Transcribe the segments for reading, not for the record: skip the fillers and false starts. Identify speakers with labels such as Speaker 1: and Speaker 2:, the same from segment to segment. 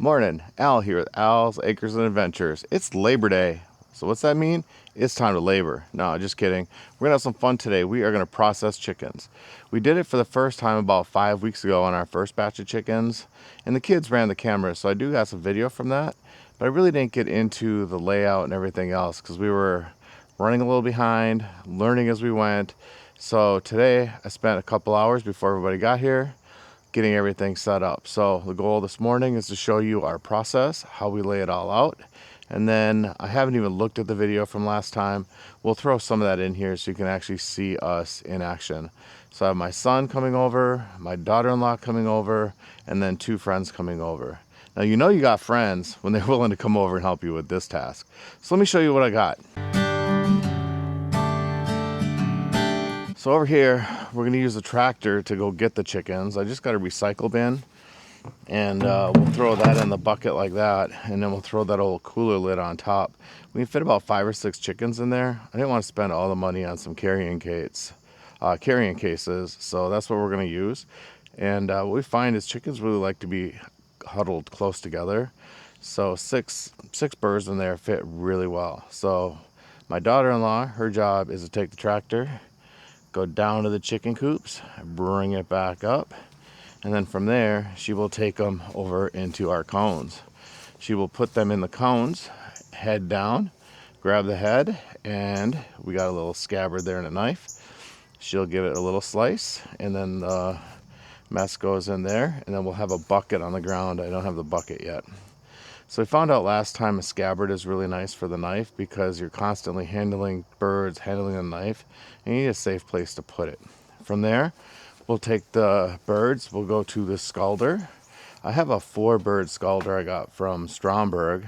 Speaker 1: Morning, Al here with Al's Acres and Adventures. It's Labor Day. So what's that mean? It's time to labor. No, just kidding. We're gonna have some fun today. We are gonna process chickens. We did it for the first time about 5 weeks ago on our first batch of chickens, and the kids ran the camera, so I do have some video from that. But I really didn't get into the layout and everything else because we were running a little behind, learning as we went. So today I spent a couple hours before everybody got here getting everything set up. So the goal this morning is to show you our process, how we lay it all out. And then I haven't even looked at the video from last time. We'll throw some of that in here so you can actually see us in action. So I have my son coming over, my daughter-in-law coming over, and then 2 friends coming over. Now you know you got friends when they're willing to come over and help you with this task. So let me show you what I got. So over here, we're gonna use the tractor to go get the chickens. I just got a recycle bin, and we'll throw that in the bucket like that, and then we'll throw that old cooler lid on top. We can fit about 5 or 6 chickens in there. I didn't want to spend all the money on some carrying cases, so that's what we're gonna use. And what we find is chickens really like to be huddled close together. So six birds in there fit really well. So my daughter-in-law, her job is to take the tractor, go down to the chicken coops, bring it back up, and then from there she will take them over into our cones. She will put them in the cones, head down, grab the head, and we got a little scabbard there and a knife. She'll give it a little slice, and then the mess goes in there, and then we'll have a bucket on the ground. I don't have the bucket yet. So we found out last time a scabbard is really nice for the knife because you're constantly handling birds, handling a knife, and you need a safe place to put it. From there, we'll take the birds, we'll go to the Scalder. I have a 4-bird Scalder I got from Stromberg,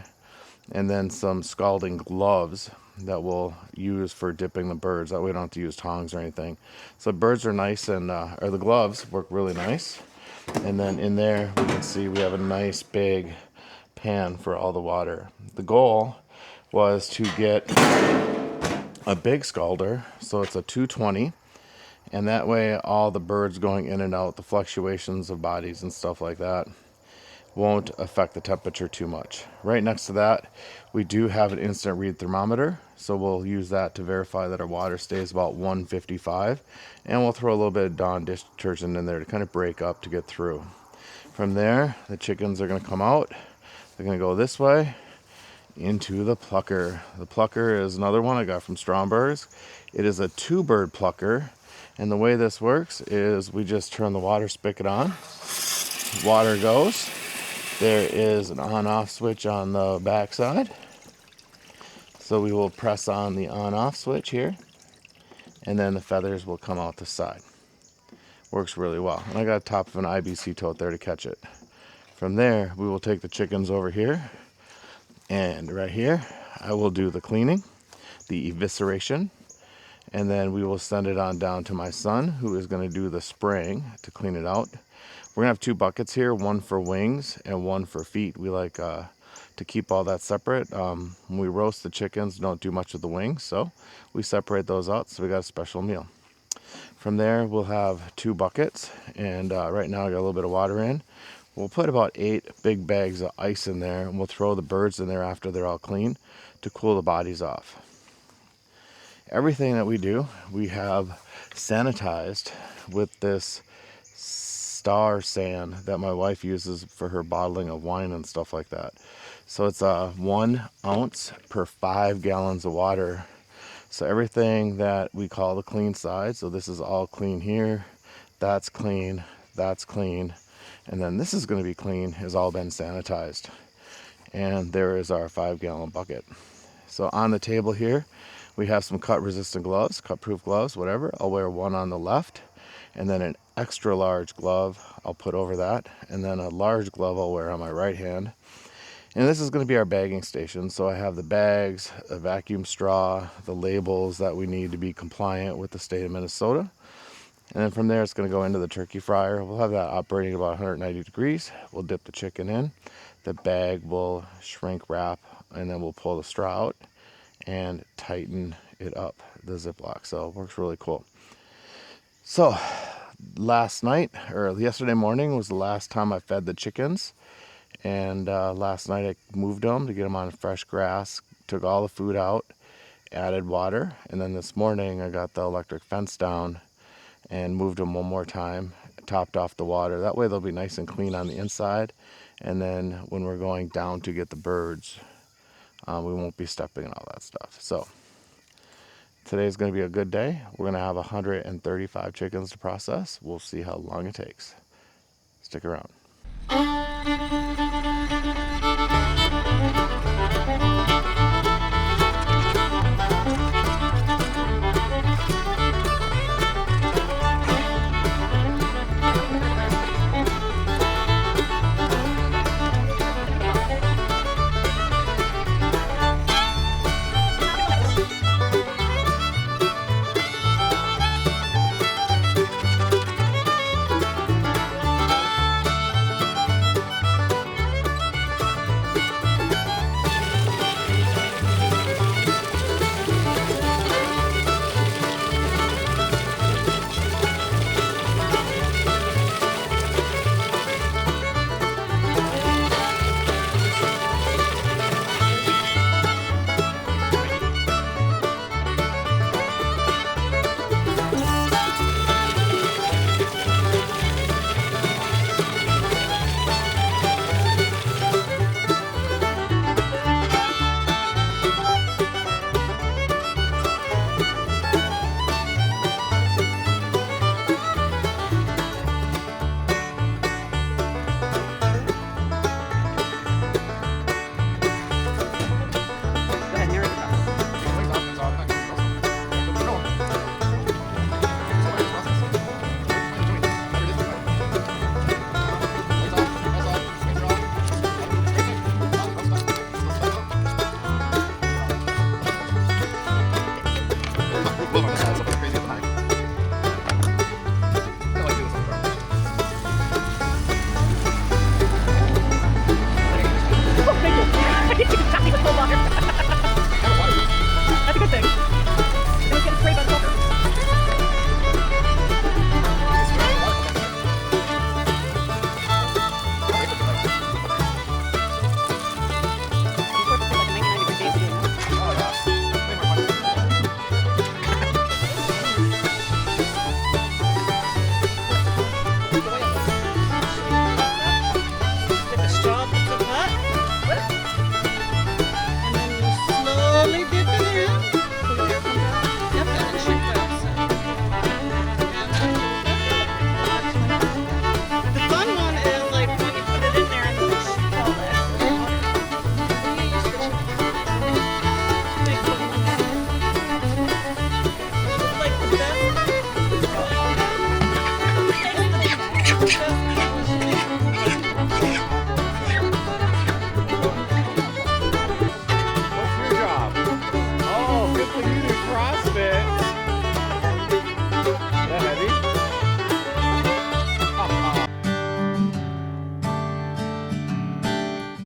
Speaker 1: and then some scalding gloves that we'll use for dipping the birds. That way we don't have to use tongs or anything. So the birds are nice, and or the gloves work really nice. And then in there, we can see we have a nice big pan for all the water. The goal was to get a big Scalder, so it's a 220, and that way all the birds going in and out, the fluctuations of bodies and stuff like that, won't affect the temperature too much. Right next to that, we do have an instant read thermometer, so we'll use that to verify that our water stays about 155, and we'll throw a little bit of Dawn dish detergent in there to kind of break up to get through. From there, the chickens are going to come out. They're going to go this way into the Plucker. The Plucker is another one I got from Stromberg's. It is a 2-bird Plucker, and the way this works is we just turn the water spigot on. Water goes. There is an on-off switch on the back side. So we will press on the on-off switch here, and then the feathers will come out the side. Works really well. And I got the top of an IBC tote there to catch it. From there, we will take the chickens over here, and right here, I will do the cleaning, the evisceration, and then we will send it on down to my son, who is going to do the spraying to clean it out. We're going to have 2 buckets here, one for wings and one for feet. We like to keep all that separate. When we roast the chickens, don't do much of the wings, so we separate those out, so we got a special meal. From there, we'll have 2 buckets, and right now I got a little bit of water in. We'll put about 8 big bags of ice in there, and we'll throw the birds in there after they're all clean to cool the bodies off. Everything that we do, we have sanitized with this star sand that my wife uses for her bottling of wine and stuff like that. So it's 1 ounce per 5 gallons of water. So everything that we call the clean side, so this is all clean here, that's clean, and then this is going to be clean, has all been sanitized. And there is our 5-gallon bucket. So on the table here, we have some cut-resistant gloves, cut-proof gloves, whatever. I'll wear one on the left, and then an extra large glove I'll put over that, and then a large glove I'll wear on my right hand. And this is going to be our bagging station. So I have the bags, a vacuum straw, the labels that we need to be compliant with the state of Minnesota. And then from there, it's going to go into the turkey fryer. We'll have that operating at about 190 degrees. We'll dip the chicken in. The bag will shrink wrap, and then we'll pull the straw out and tighten it up, the Ziploc. So it works really cool. So last night, or yesterday morning, was the last time I fed the chickens. And last night I moved them to get them on fresh grass, took all the food out, added water, and then this morning I got the electric fence down and moved them one more time, topped off the water. That way they'll be nice and clean on the inside, and then when we're going down to get the birds, we won't be stepping in all that stuff. So today's going to be a good day. We're going to have 135 chickens to process. We'll see how long it takes. Stick around.